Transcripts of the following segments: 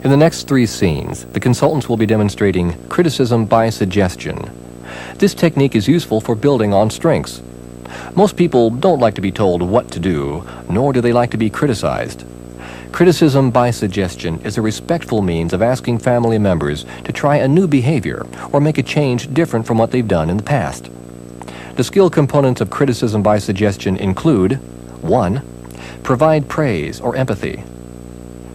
In the next 3 scenes, the consultants will be demonstrating criticism by suggestion. This technique is useful for building on strengths. Most people don't like to be told what to do, nor do they like to be criticized. Criticism by suggestion is a respectful means of asking family members to try a new behavior or make a change different from what they've done in the past. The skill components of criticism by suggestion include 1. Provide praise or empathy.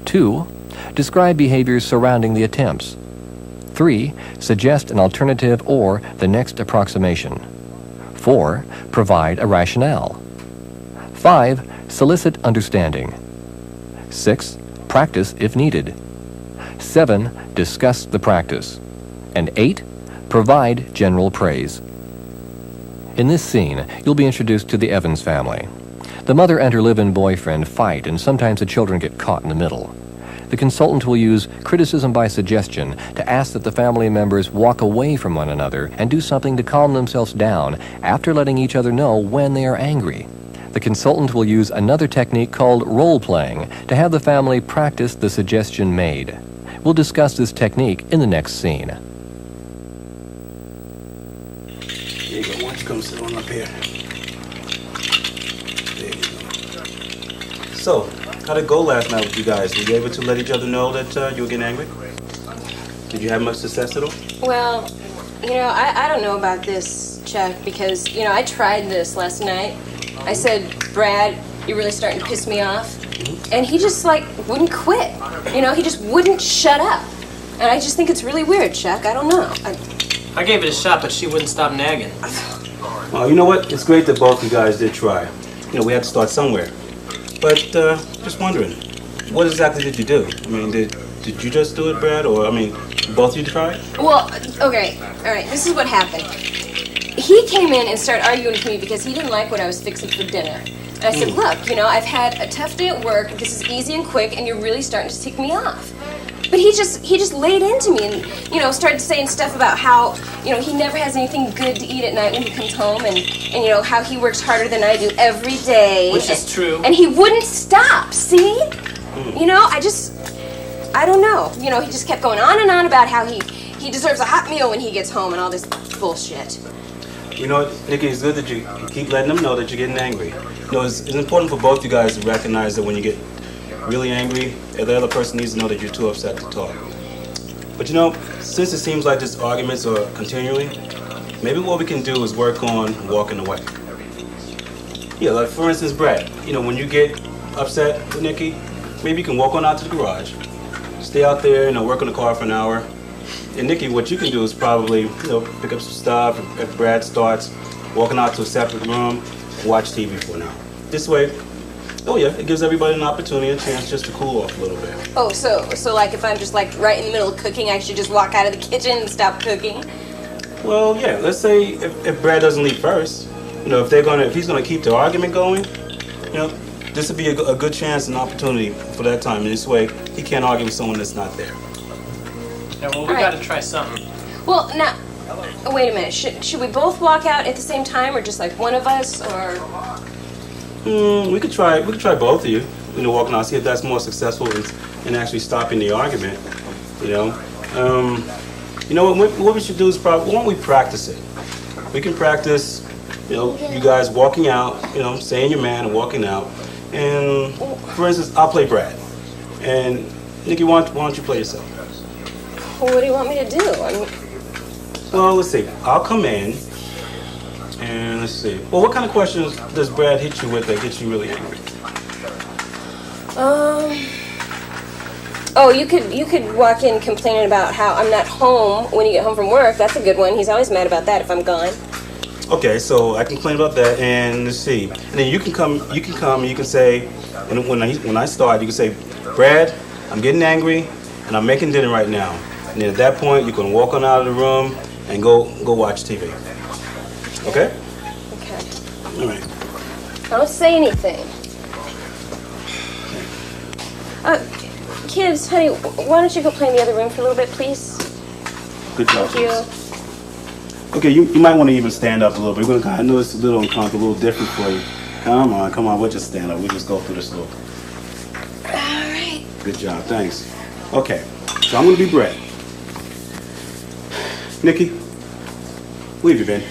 2. Describe behaviors surrounding the attempts. 3. Suggest an alternative or the next approximation. 4. Provide a rationale. 5. Solicit understanding. 6. Practice if needed. 7. Discuss the practice. And 8. Provide general praise. In this scene, you'll be introduced to the Evans family. The mother and her live-in boyfriend fight, and sometimes the children get caught in the middle. The consultant will use criticism by suggestion to ask that the family members walk away from one another and do something to calm themselves down after letting each other know when they are angry. The consultant will use another technique called role-playing to have the family practice the suggestion made. We'll discuss this technique in the next scene. Here you go. Why don't you come sit on up here? There you go. So, how'd it go last night with you guys? Were you able to let each other know that you were getting angry? Did you have much success at all? Well, I don't know about this, Chuck, because, I tried this last night. I said, Brad, you're really starting to piss me off. And he just, wouldn't quit. He just wouldn't shut up. And I just think it's really weird, Chuck. I don't know. I gave it a shot, but she wouldn't stop nagging. Well, you know what? It's great that both you guys did try. We had to start somewhere. But, just wondering, what exactly did you do? I mean, did you just do it, Brad? Or, both of you tried? Well, okay. All right, this is what happened. He came in and started arguing with me because he didn't like what I was fixing for dinner. And I said, look, I've had a tough day at work. This is easy and quick, and you're really starting to tick me off. But he just laid into me and, started saying stuff about how, he never has anything good to eat at night when he comes home and how he works harder than I do every day. Which is true. And he wouldn't stop, see? I don't know. He just kept going on and on about how he deserves a hot meal when he gets home and all this bullshit. Nikki, it's good that you keep letting them know that you're getting angry. It's important for both you guys to recognize that when you get really angry, the other person needs to know that you're too upset to talk. But since it seems like these arguments are continuing, maybe what we can do is work on walking away. Yeah, like for instance, Brad, when you get upset with Nikki, maybe you can walk on out to the garage, stay out there, work on the car for an hour. And Nikki, what you can do is probably, pick up some stuff. If Brad starts walking out to a separate room, watch TV for an hour. This way, it gives everybody an opportunity, a chance just to cool off a little bit. Oh, so if I'm just right in the middle of cooking, I should just walk out of the kitchen and stop cooking? Well, yeah. Let's say if Brad doesn't leave first, if he's gonna keep the argument going, this would be a good chance and opportunity for that time. And this way, he can't argue with someone that's not there. Yeah, well, we gotta try something. Well, now, wait a minute. Should we both walk out at the same time, or just one of us, or? We could try both of you. Walking out, see if that's more successful in actually stopping the argument. What we should do is why don't we practice it? We can practice. You guys walking out. Saying your man and walking out. And for instance, I'll play Brad. And Nikki, why don't you play yourself? Well, what do you want me to do? Well, let's see. I'll come in, and let's see. Well, what kind of questions does Brad hit you with that gets you really angry? Oh, you could walk in complaining about how I'm not home when you get home from work. That's a good one. He's always mad about that if I'm gone. Okay, so I complain about that, and let's see. And then you can come, and you can say, when I start, you can say, Brad, I'm getting angry, and I'm making dinner right now. And then at that point, you can walk on out of the room and go watch TV. Okay? Okay. All right. Don't say anything. Kids, honey, why don't you go play in the other room for a little bit, please? Good job. Thank you. Okay, you might want to even stand up a little bit. We're gonna, I know it's a little uncomfortable, a little different for you. Come on, we'll just stand up. We'll just go through this little. All right. Good job, thanks. Okay, so I'm gonna be Brett. Nikki, where have you been?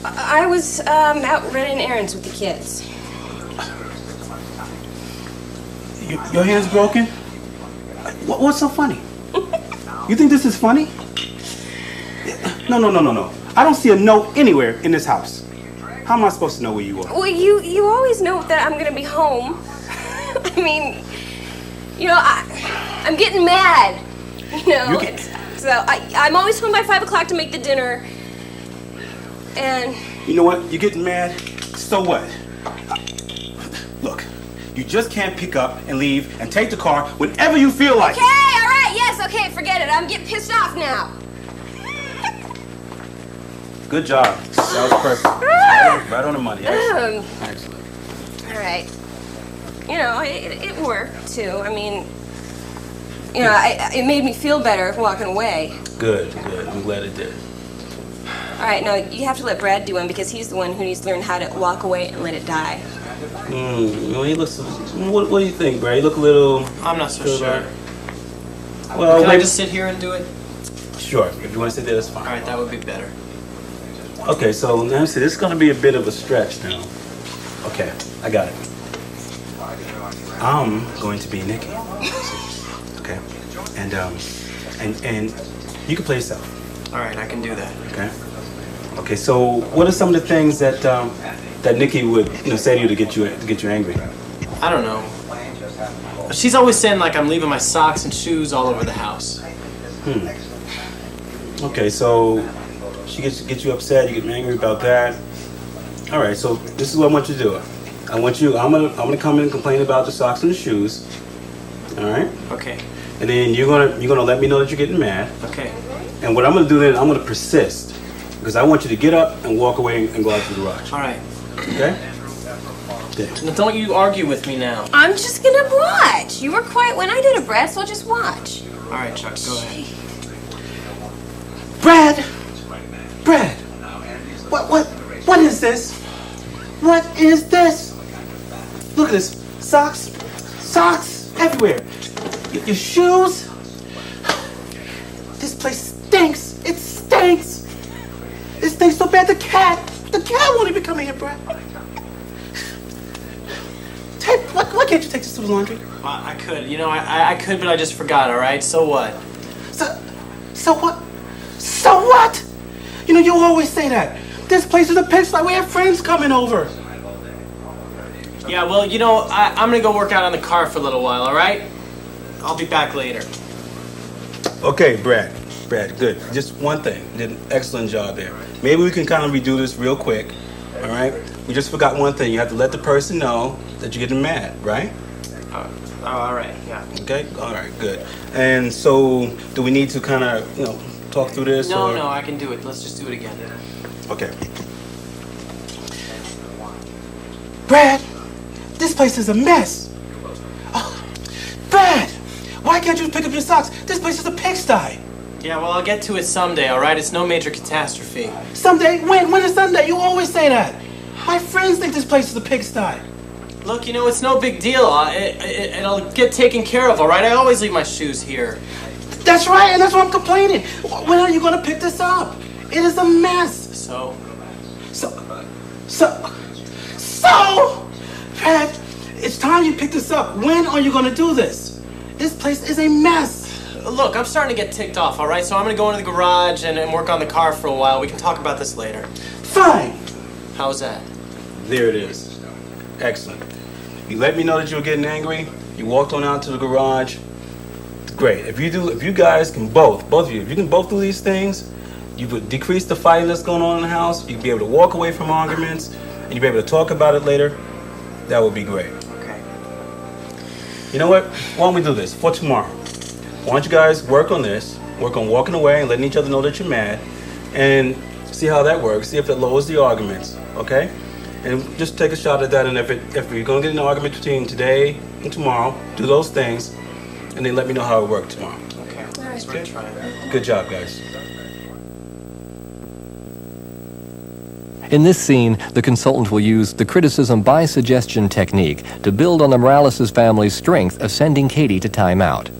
I was out running errands with the kids. Your hand's broken? What's so funny? You think this is funny? No. I don't see a note anywhere in this house. How am I supposed to know where you are? Well, you always know that I'm gonna be home. I mean, you know, I'm getting mad. You know, so I'm always home by 5 o'clock to make the dinner. And you know what? You're getting mad. So what? Look, you just can't pick up and leave and take the car whenever you feel like okay, all right, yes, okay, forget it. I'm getting pissed off now. Good job. That was perfect. Right on the money. Excellent. All right. You know, it worked too. I mean, you know, it made me feel better walking away. Good. I'm glad it did. All right, now you have to let Brad do one because he's the one who needs to learn how to walk away and let it die. Well, he looks. What do you think, Brad? You look a little. I'm not so sure. Well, can I just sit here and do it? Sure. If you want to sit there, that's fine. All right, that would be better. Okay, so let me see. This is going to be a bit of a stretch now. Okay, I got it. I'm going to be Nikki. Okay, and you can play yourself. All right, I can do that. Okay. Okay. So, what are some of the things that that Nikki would say to you to get you angry? I don't know. She's always saying like I'm leaving my socks and shoes all over the house. Okay, so she gets you upset. You get angry about that. All right. So this is what I want you to do. I'm gonna come in and complain about the socks and the shoes. All right. Okay. And then you're gonna let me know that you're getting mad. Okay. And what I'm gonna do then, I'm gonna persist because I want you to get up and walk away and go out to the garage. All right. Okay. Okay. Now, don't you argue with me now. I'm just gonna watch. You were quiet when I did it, Brad, so I'll just watch. All right, Chuck, go ahead. Brad, what is this? What is this? Look at this, socks everywhere. Your shoes. This place stinks. It stinks. It stinks so bad. The cat won't even come in here, Brad. Why can't you take this to the laundry? I could, I could, but I just forgot. All right, so what? So what? So what? You always say that. This place is a pigsty. We have friends coming over. Yeah, well, I'm gonna go work out on the car for a little while. All right? I'll be back later. Okay, Brad, good. Just one thing. You did an excellent job there. Maybe we can kind of redo this real quick. All right? We just forgot one thing. You have to let the person know that you're getting mad, right? All right, yeah. Okay. All right. Good. And so, do we need to kind of, talk through this? No, I can do it. Let's just do it again. Okay. Brad, this place is a mess. Oh, Brad, why can't you pick up your socks? This place is a pigsty. Yeah, well, I'll get to it someday, all right? It's no major catastrophe. Someday? When? When is Sunday? You always say that. My friends think this place is a pigsty. Look, it's no big deal. It'll get taken care of, all right? I always leave my shoes here. That's right, and that's why I'm complaining. When are you going to pick this up? It is a mess. So, Brad, it's time you pick this up. When are you going to do this? This place is a mess. Look, I'm starting to get ticked off, all right? So I'm going to go into the garage and work on the car for a while. We can talk about this later. Fine. How's that? There it is. Excellent. You let me know that you were getting angry. You walked on out to the garage. Great. If you guys can both of you, if you can both do these things, you would decrease the fighting that's going on in the house. You'd be able to walk away from arguments, and you'd be able to talk about it later. That would be great. Okay. You know what? Why don't we do this for tomorrow? Why don't you guys work on this, work on walking away and letting each other know that you're mad, and see how that works, see if that lowers the arguments, okay? And just take a shot at that, and if you're going to get in an argument between today and tomorrow, do those things, and then let me know how it worked tomorrow. Okay. All right. Let's try it. Good job, guys. In this scene, the consultant will use the criticism by suggestion technique to build on the Morales' family's strength of sending Katie to time out.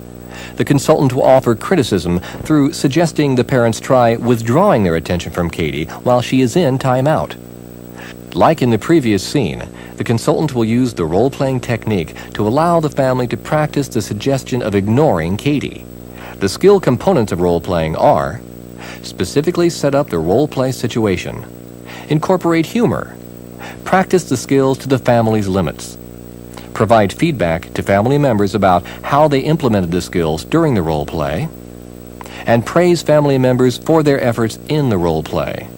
The consultant will offer criticism through suggesting the parents try withdrawing their attention from Katie while she is in timeout. Like in the previous scene, the consultant will use the role-playing technique to allow the family to practice the suggestion of ignoring Katie. The skill components of role-playing are: specifically set up the role-play situation, incorporate humor, practice the skills to the family's limits, provide feedback to family members about how they implemented the skills during the role play, and praise family members for their efforts in the role play.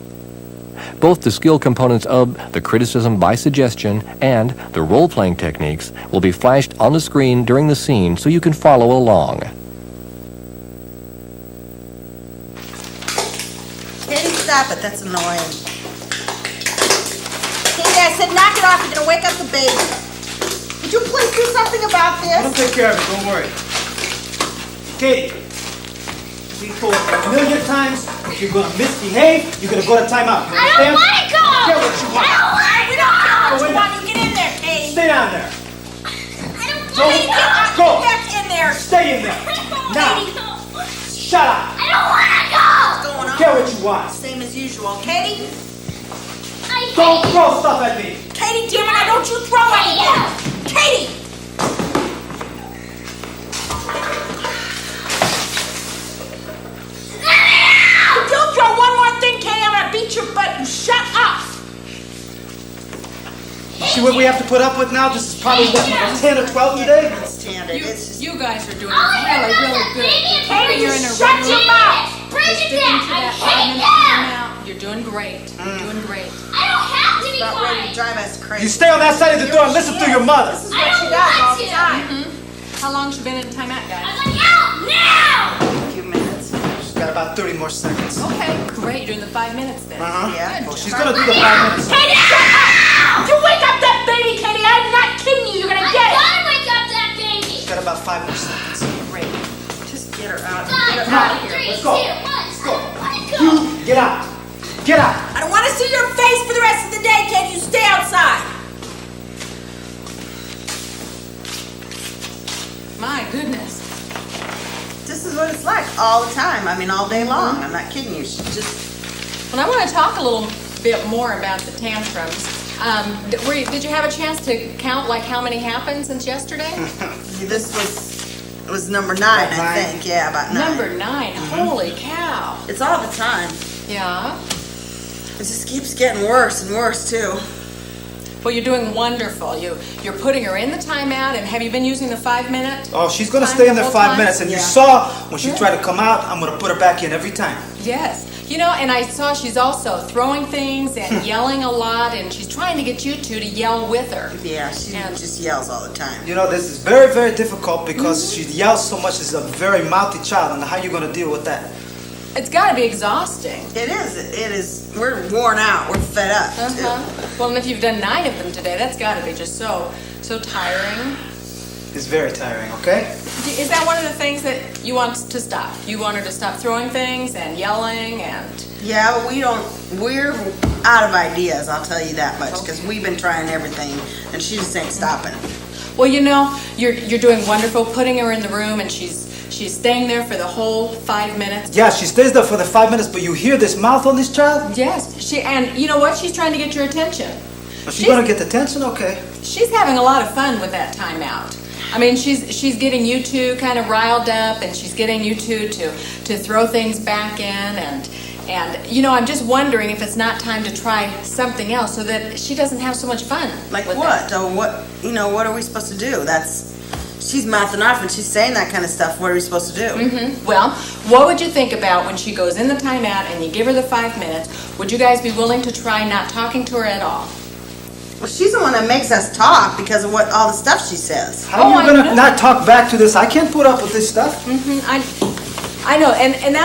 Both the skill components of the criticism by suggestion and the role-playing techniques will be flashed on the screen during the scene so you can follow along. Katie, stop it. That's annoying. Katie, I said knock it off. You're going to wake up the baby. Would you please do something about I'll this? take care of it, don't worry. Katie, we told a million times if you're gonna misbehave, you're gonna go to timeout. You I don't understand? want to go! Get what you want. I don't want to We don't care what Go you in want. You get in there, Katie. Stay down there. I don't Go. want to go! Go. Get back in there. Stay in there. Now, shut up. I don't want to go! What's going on? Get what you want. Same as usual. Katie? I Don't hate throw stuff at me. Katie, damn it, don't you throw anything. Katie! If you throw one more thing, Katie, I'm gonna beat your butt. You shut up. See what we have to put up with now? This is probably what, number 10 or 12 today? Stand it. It's just... You guys are doing Oh, really, really good. Katie, You're in a shut room. your mouth. Bridget, Sticking to I that hate 5-minute that! timeout. You're doing great. You're doing great. I don't have to be about ready to quiet! drive us crazy. You stay on that side of the door and listen to your mother. This is I what she don't does all want the to. time. How long's she been in timeout, I'm guys? like, out now! A few minutes. She's got about 30 more seconds. Okay, great. You're doing the 5 minutes then. Yeah. Well, she's gonna do the 5 minutes. Katie, shut up! You wake up that baby, Katie. I'm not kidding you. You're gonna I get it. gotta wake up that baby! She's got about 5 more seconds. Great. Just get her out. Five, Get her out of here. 3, 2, 1. Let's go. I don't want to go! You get out. Get out. I don't want to see your face for the rest of the day, Katie. You stay outside. My goodness. This is what it's like all the time. I mean, all day long. I'm not kidding you. She's just... Well, I want to talk a little bit more about the tantrums. Did you have a chance to count like how many happened since yesterday? This was number 9, I About 9. think. Yeah, about 9. Number 9. Holy cow. It's all the time. Yeah. It just keeps getting worse and worse too. Well, you're doing wonderful. You're putting her in the timeout, and have you been using the 5-minute? Oh, she's gonna time stay in the there whole 5 time? minutes, and Yeah. you saw when she tried to come out, I'm gonna put her back in every time. Yes. You know, and I saw she's also throwing things and yelling a lot, and she's trying to get you two to yell with her. Yeah, she And- just yells all the time. You know, this is very, very difficult because she yells so much. She's a very mouthy child, and how you gonna deal with that? It's got to be exhausting. It is. It is. We're worn out. We're fed up. too. Well, and if you've done 9 of them today, that's got to be just so tiring. It's very tiring, okay? Is that one of the things that you want to stop? You want her to stop throwing things and yelling and... Yeah, we don't. We're out of ideas. I'll tell you that much because we've been trying everything, and she just ain't stopping. Well, you know, you're doing wonderful putting her in the room, and she's staying there for the whole 5 minutes. Yeah, she stays there for the 5 minutes, but you hear this mouth on this child? Yes, and you know what? She's trying to get your attention. She's gonna get the attention? Okay. She's having a lot of fun with that timeout. I mean, she's getting you two kind of riled up, and she's getting you two to throw things back in, and you know, I'm just wondering if it's not time to try something else so that she doesn't have so much fun. Like with what? it. Oh, what? You know, what are we supposed to do? She's mouthing off and she's saying that kind of stuff. What are we supposed to do? Well, what would you think about when she goes in the timeout and you give her the 5 minutes? Would you guys be willing to try not talking to her at all? Well, she's the one that makes us talk because of all the stuff she says. How Oh, are I you gonna know. not talk back to this? I can't put up with this stuff. I know, and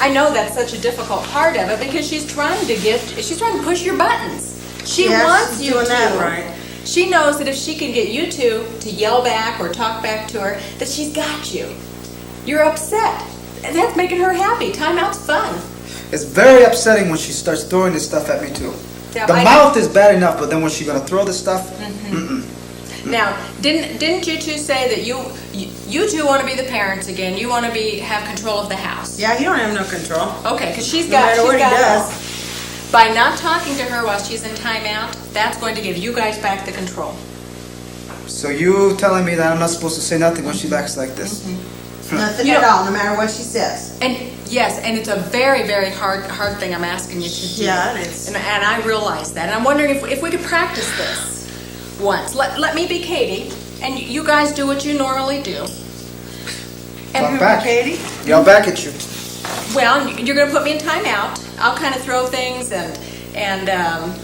I know that's such a difficult part of it because she's trying to push your buttons. She Yeah, wants she's you doing to. that right. She knows that if she can get you two to yell back or talk back to her, that she's got you. You're upset. And that's making her happy. Timeout's fun. It's very upsetting when she starts throwing this stuff at me too. Yeah, The I mouth is bad enough, but then when she's gonna throw this stuff, Now, didn't you two say that you two want to be the parents again? You want to have control of the house? Yeah, he don't have no control. Okay, because she's No got. matter what he it all. does. By not talking to her while she's in timeout, that's going to give you guys back the control. So you telling me that I'm not supposed to say nothing when she acts like this? Nothing You at know- all, no matter what she says. And yes, and it's a very, very hard thing I'm asking you to do. Yeah, it is. And I realize that. And I'm wondering if we could practice this once. Let me be Katie, and you guys do what you normally do. Talk back. Katie? Yell back at you. Well, you're going to put me in timeout. I'll kind of throw things and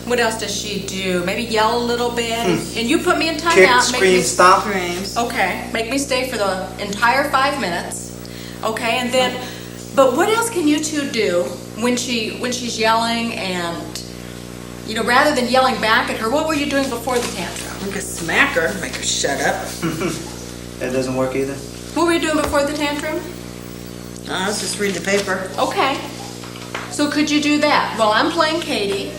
what else does she do? Maybe yell a little bit. And you put me in Kick, timeout. scream, stop. Screams. Okay, make me stay for the entire 5 minutes. Okay, and then, but what else can you two do when she's yelling and, rather than yelling back at her, what were you doing before the tantrum? We could smack her, make her shut up. That doesn't work either. What were you doing before the tantrum? Let's just read the paper. Okay, so could you do that? Well, I'm playing Katie,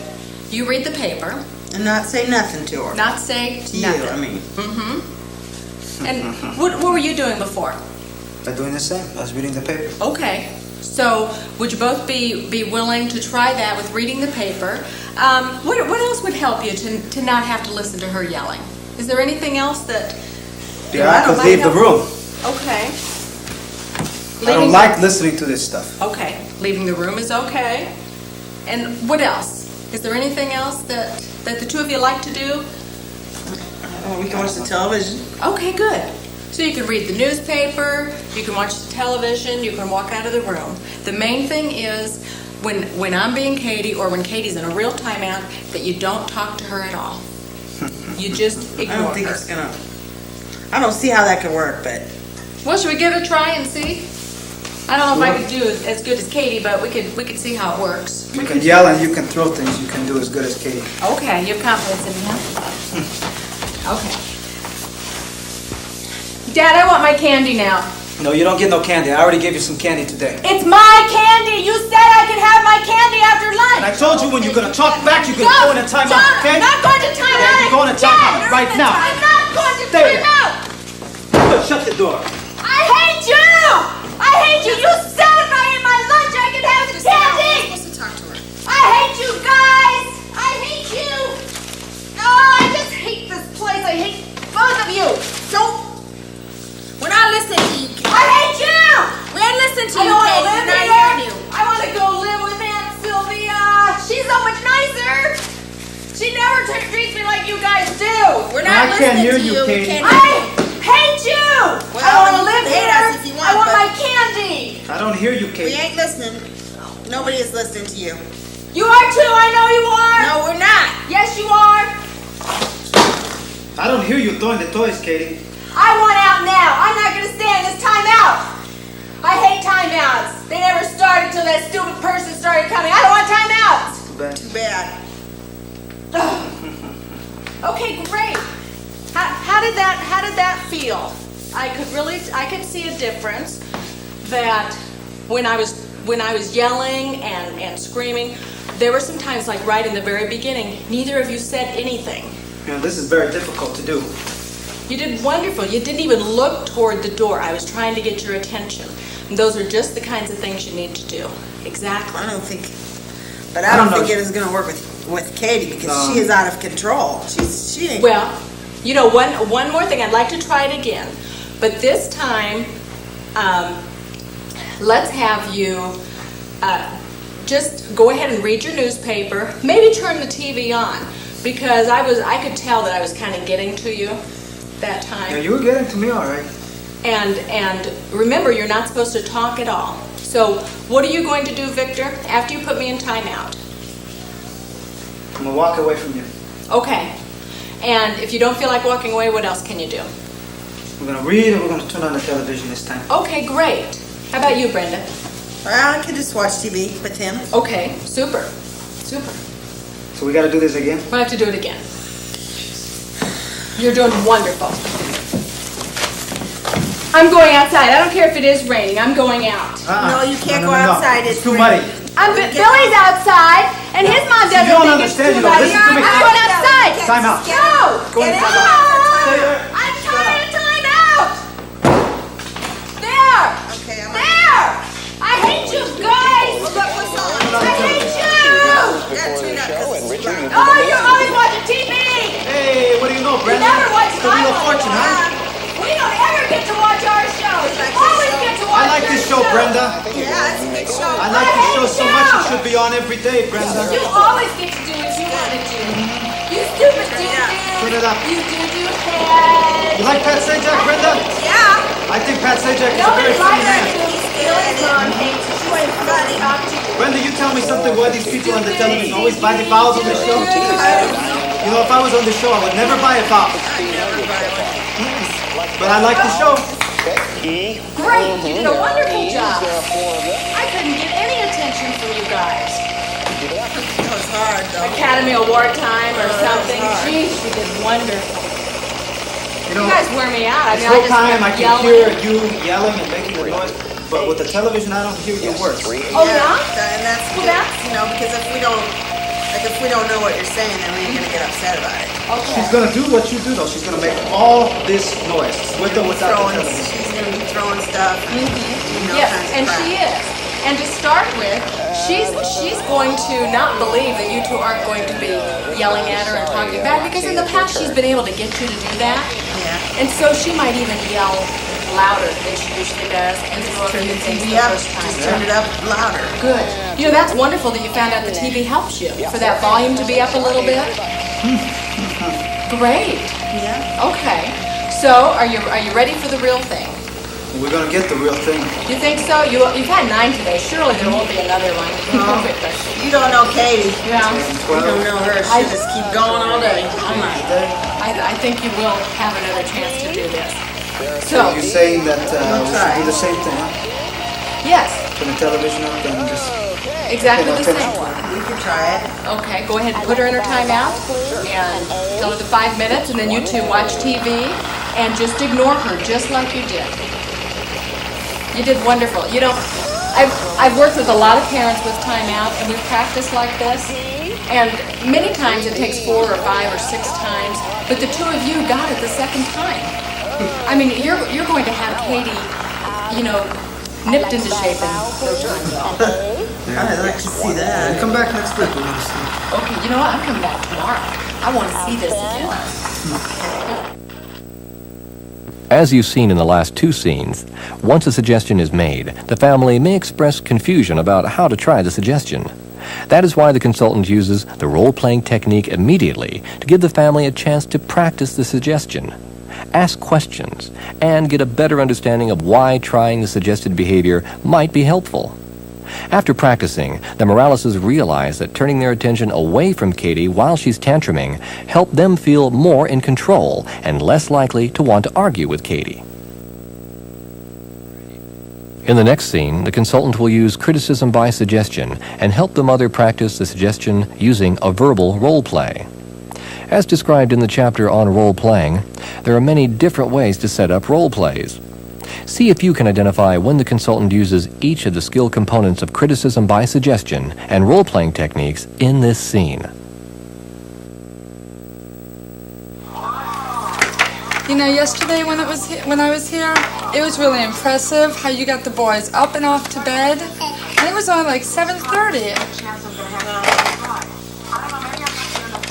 you read the paper, And not say nothing to her. not say to nothing. you, I mean. And what were you doing before? I'm doing the same. I was reading the paper. Okay, so would you both be willing to try that with reading the paper? What else would help you to not have to listen to her yelling? Is there anything else that? Yeah, I could might leave the help? room. Okay. I don't like listening to this stuff. Okay, leaving the room is okay. And what else? Is there anything else that the two of you like to do? We can watch the television. Okay, good. So you can read the newspaper, you can watch the television, you can walk out of the room. The main thing is when I'm being Katie or when Katie's in a real timeout that you don't talk to her at all. You just I ignore don't think her. it's gonna. I don't see how that could work, but Well, should we give it a try and see? I don't know if I could do as good as Katie, but we could see how it works. You can yell and you can throw things. You can do as good as Katie. Okay, you have confidence in me, huh? Okay. Dad, I want my candy now. No, you don't get no candy. I already gave you some candy today. It's my candy! You said I could have my candy after lunch! And I told you when you're gonna talk back, you're gonna go in a timeout, okay? I'm not going to time Yeah, out! you're going to Dad, timeout right now. I'm not going to Stay time there. out! Good, shut the door. I hate you! I hate you! You said if I ate my lunch I could have candy! supposed to talk to her. I hate you guys! I hate you! Oh, I just hate this place. I hate both of you! So we're not listening to you. I hate you! We're listening to I you, don't want to Katie. live We're not here! hearing you. I want to go live with Aunt Sylvia! She's so much nicer! She never treats me like you guys do! We're I not can't listening hear to you, you. Katie. We can't I hear you. hate you! Well, I want to you live can hate here! us if you want, I want but- my candy! I don't hear you, We Katie. ain't listening. Nobody is listening to you. You are too! I know you are! No, we're not. Yes, you are! I don't hear you throwing the toys, Katie. I want out now! I'm not gonna stand this timeout! I hate timeouts! They never start until that stupid person started coming. I don't want timeouts! Too bad. Too bad. Okay, great. How did that feel? I could see a difference that when I was yelling and screaming, there were some times like right in the very beginning, neither of you said anything. You know, this is very difficult to do. You did wonderful. You didn't even look toward the door. I was trying to get your attention. And those are just the kinds of things you need to do. Exactly. I don't think, but I don't think it is going to work with Katie because she is out of control. She ain't. Well, one more thing. I'd like to try it again. But this time, let's have you just go ahead and read your newspaper. Maybe turn the TV on because I could tell that I was kind of getting to you that time. Yeah, you were getting to me all right. And remember, you're not supposed to talk at all. So what are you going to do, Victor, after you put me in timeout? I'm gonna walk away from you. Okay. And if you don't feel like walking away, what else can you do? We're gonna read and we're gonna turn on the television this time. Okay, great. How about you, Brenda? Well, I could just watch TV with him. Okay, super. Super. So we gotta do this again? We'll have to do it again. You're doing wonderful. I'm going outside. I don't care if it is raining. I'm going out. No, you can't go outside. It's too raining. muddy. Billy's outside, and his mom doesn't You don't think it's understand. too You don't muddy. listen to me. I'm going outside. Time out. No! Go in. No! Stay there. Brenda? Yeah, it's a good show. I like the show so much it should be on every day, Brenda. You always get to do what you want to do. You stupid Put it up. You do head. You like Pat Sajak, Brenda? Yeah. I think Pat Sajak is a Nobody very funny likes man. you. Billy's mom hates you. She wouldn't funny talk to you. Brenda, you tell me something why these people on the television always buy the fouls on the show? You know, if I was on the show, I would never buy a foul. But I like the show. Great, you did a wonderful job. I couldn't get any attention from you guys. That was hard, though. Academy Award time or something. Geez, you did wonderful. You You know, guys wear me out. I this mean, whole I just time I kept can yelling. hear you yelling and making a noise, but with the television I don't hear your words. Oh, yeah? And that's Well, good, that's- you know, because if we don't know what you're saying, then we ain't gonna get upset about it. She's gonna do what you do though. She's gonna make all this noise with or without the television. She's gonna be throwing stuff. You know, Yes, kinds of and crap. she is. And to start with, she's going to not believe that you two aren't going to be yelling at her and talking back, because in the past she's been able to get you to do that. Yeah. And so she might even yell louder than she usually does and throw a few things the Yeah, first time. just turn it up louder. Good. You know, that's wonderful that you found out the TV helps you for that volume to be up a little bit. Great. Yeah. Okay. So, are you ready for the real thing? We're gonna get the real thing. You think so? You've had 9 today. Surely there won't be another one. You don't know Katie. Yeah. You don't know her. She'll just keep going all day. I think you will have another chance to do this. So, You're saying that we should do the same thing, huh? yes, Turn the television up and just exactly the attention same. to it. We can try it. Okay, go ahead and put her in her timeout and go to the 5 minutes, and then you two watch TV and just ignore her just like you did. You did wonderful. You know, I've worked with a lot of parents with timeout, and we've practiced like this, and many times it takes 4 or 5 or 6 times, but the two of you got it the second time. I mean, you're going to have Katie, you know, nipped into shape in no time at all. I'd like to see that. Come back next week. We're gonna see. Okay, you know what? I'm coming back tomorrow. I want to see this again. As you've seen in the last 2 scenes, once a suggestion is made, the family may express confusion about how to try the suggestion. That is why the consultant uses the role-playing technique immediately to give the family a chance to practice the suggestion, ask questions, and get a better understanding of why trying the suggested behavior might be helpful. After practicing, the Moraleses realize that turning their attention away from Katie while she's tantruming helped them feel more in control and less likely to want to argue with Katie. In the next scene, the consultant will use criticism by suggestion and help the mother practice the suggestion using a verbal role play. As described in the chapter on role-playing, there are many different ways to set up role plays. See if you can identify when the consultant uses each of the skill components of criticism by suggestion and role-playing techniques in this scene. You know, yesterday when I was here, it was really impressive how you got the boys up and off to bed, and it was only like 7:30.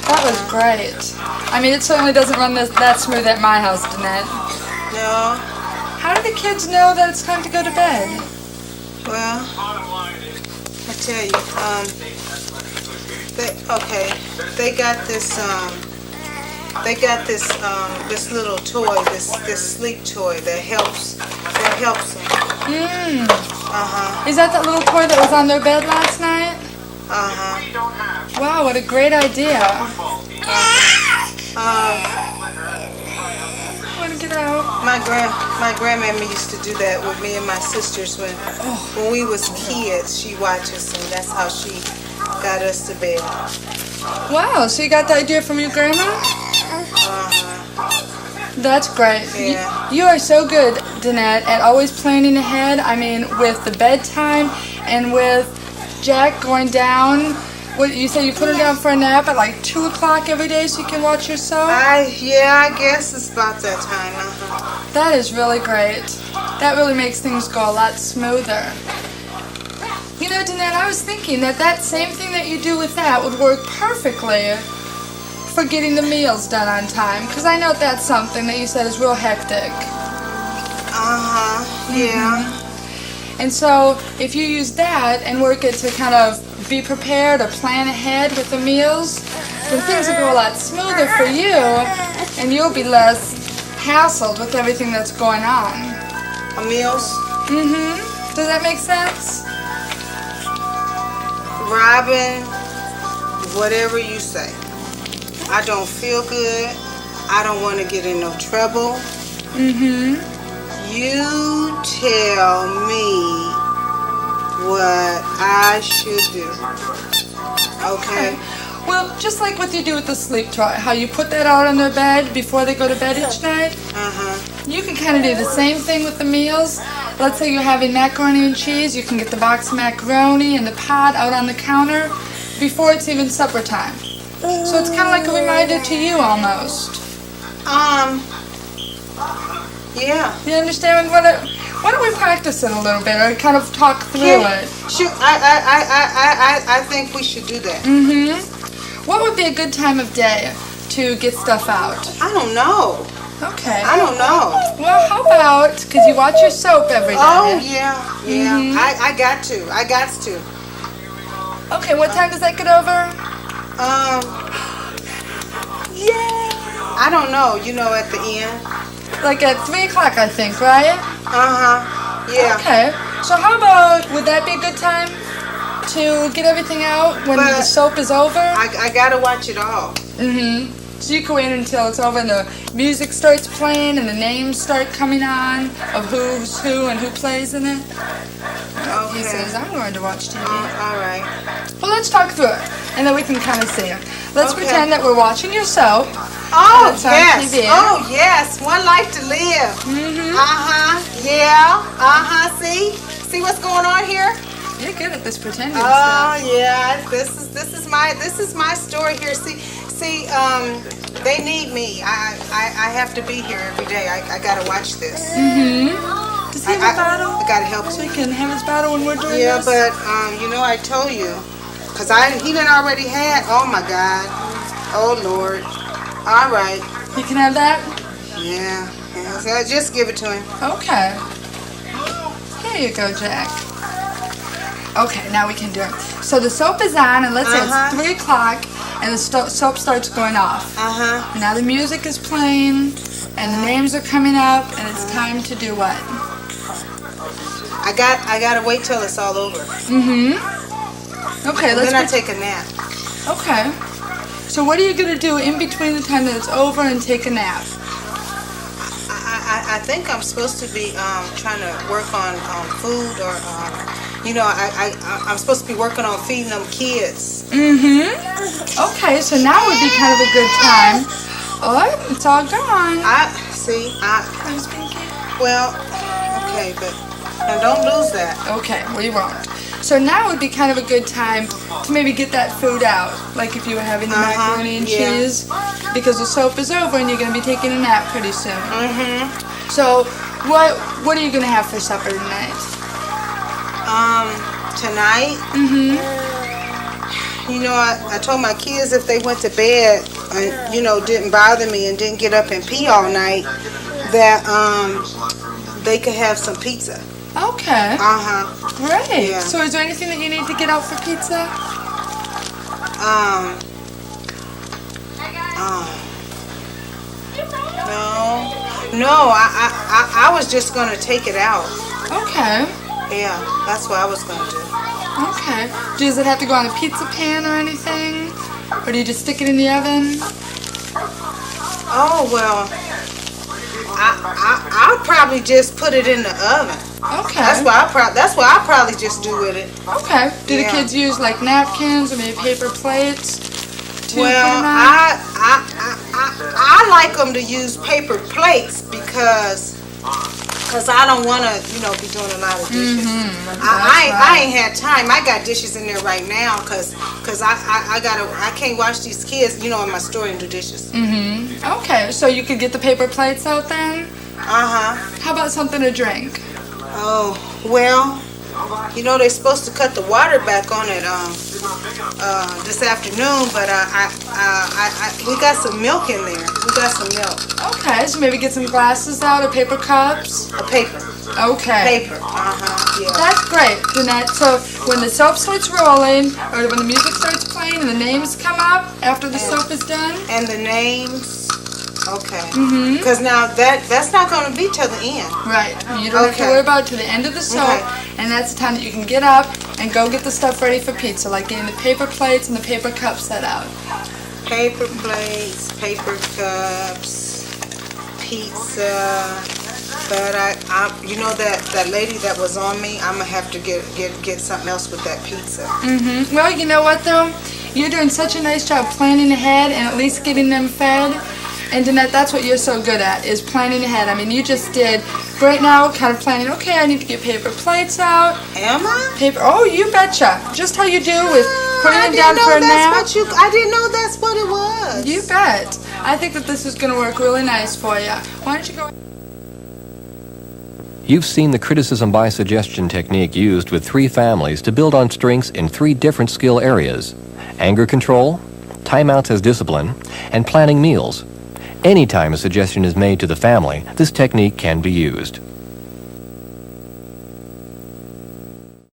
That was great. I mean, it certainly doesn't run that smooth at my house, Danette. No. How do the kids know that it's time to go to bed? Well, I tell you, they got this little toy, this sleep toy that helps them. Is that little toy that was on their bed last night? Wow, what a great idea. I want to get out. My grandmamma used to do that with me and my sisters when we was kids. She watched us, and that's how she got us to bed. Wow, so you got the idea from your grandma? That's great. Yeah. You are so good, Danette, at always planning ahead. I mean, with the bedtime and with Jack going down. What, you say you put her down for a nap at like 2 o'clock every day so you can watch your soap? I guess it's about that time. That is really great. That really makes things go a lot smoother. You know, Danette, I was thinking that same thing that you do with that would work perfectly for getting the meals done on time, because I know that's something that you said is real hectic. Yeah. And so if you use that and work it to kind of be prepared or plan ahead with the meals, then things will go a lot smoother for you, and you'll be less hassled with everything that's going on. Meals? Mm-hmm. Does that make sense? Robin, whatever you say. I don't feel good. I don't want to get in no trouble. Mm-hmm. You tell me what I should do. Okay? Well, just like what you do with the sleep chart, how you put that out on their bed before they go to bed each night. You can kind of do the same thing with the meals. Let's say you're having macaroni and cheese, you can get the box of macaroni and the pot out on the counter before it's even supper time. So it's kind of like a reminder to you almost. Yeah. You understand why don't we practice it a little bit or kind of talk through it? Shoot, I think we should do that. Mm-hmm. What would be a good time of day to get stuff out? I don't know. Okay. I don't know. Well, how about, because you watch your soap every day. Oh, yeah. Mm-hmm. I got to. Okay, what time does that get over? Yeah. I don't know, at the end. Like at 3 o'clock, I think, right? Yeah. Okay. So how about, would that be a good time to get everything out when the soap is over? I gotta watch it all. Mm-hmm. So you go in until it's over and the music starts playing and the names start coming on of who's who and who plays in it? Okay. He says, I'm going to watch TV. All right. Well, let's talk through it, and then we can kind of see it. Let's pretend that we're watching your soap. Oh, It's on yes. TV. Oh, yes. One life to live. Mm-hmm. Yeah. See? See what's going on here? You're good at this pretending Oh, stuff. yeah. This is my story here. See, they need me. I have to be here every day. I gotta watch this. Mm-hmm. Does he have a bottle? I gotta help So he can have his bottle when we're doing this? Yeah, but I told you, cause he done already had. Oh my God. Oh Lord. All right. You can have that? Yeah. So just give it to him. Okay. Here you go, Jack. Okay, now we can do it. So the soap is on, and let's say it's 3 o'clock, and the soap starts going off. Now the music is playing, and the names are coming up, and it's time to do what? I gotta wait till it's all over. Mm-hmm. Okay, Then I take a nap. Okay. So what are you gonna do in between the time that it's over and take a nap? I think I'm supposed to be trying to work on food or I'm supposed to be working on feeding them kids. Mm-hmm. Okay, so now would be kind of a good time. Oh, it's all gone. Well, okay, but now don't lose that. Okay, we won't. So now would be kind of a good time to maybe get that food out, like if you were having the macaroni and cheese, because the soap is over and you're going to be taking a nap pretty soon. Mm-hmm. So what are you going to have for supper tonight? Tonight? Mm-hmm. I told my kids if they went to bed and, didn't bother me and didn't get up and pee all night, that they could have some pizza. Okay. Great. Yeah. So is there anything that you need to get out for pizza? No, I was just gonna take it out. Okay. Yeah, that's what I was gonna do. Okay. Does it have to go on a pizza pan or anything? Or do you just stick it in the oven? Oh, well, I'll probably just put it in the oven. Okay. That's what I'll probably just do with it. Okay. Do the kids use like napkins or maybe paper plates? Well, I like them to use paper plates because I don't want to, be doing a lot of dishes. I ain't had time. I got dishes in there right now because I can't watch these kids, in my store and do dishes. Mm-hmm. Okay, so you could get the paper plates out then? How about something to drink? Oh, well, they're supposed to cut the water back on it this afternoon, but we got some milk in there. We got some milk. Okay, so maybe get some glasses out or paper cups. A paper. Okay. Paper. Yeah. That's great, Jeanette. So when the soap starts rolling, or when the music starts playing and the names come up after the soap is done? And the names. Okay. Mm-hmm. Because now that's not going to be till the end. Right. You don't have to worry about it to the end of the soap, and that's the time that you can get up and go get the stuff ready for pizza, like getting the paper plates and the paper cups set out. Paper plates, paper cups, pizza. But I you know that lady that was on me, I'm gonna have to get something else with that pizza. Mm-hmm. Well, you know what though? You're doing such a nice job planning ahead and at least getting them fed. And Danette, that's what you're so good at, is planning ahead. I mean, you just did, right now, kind of planning, okay, I need to get paper plates out. Am I? Paper, oh, you betcha. Just how you do with putting them down for a nap. I didn't know that's what it was. You bet. I think that this is going to work really nice for you. Why don't you go... You've seen the criticism by suggestion technique used with 3 families to build on strengths in 3 different skill areas: anger control, timeouts as discipline, and planning meals. Anytime a suggestion is made to the family, this technique can be used.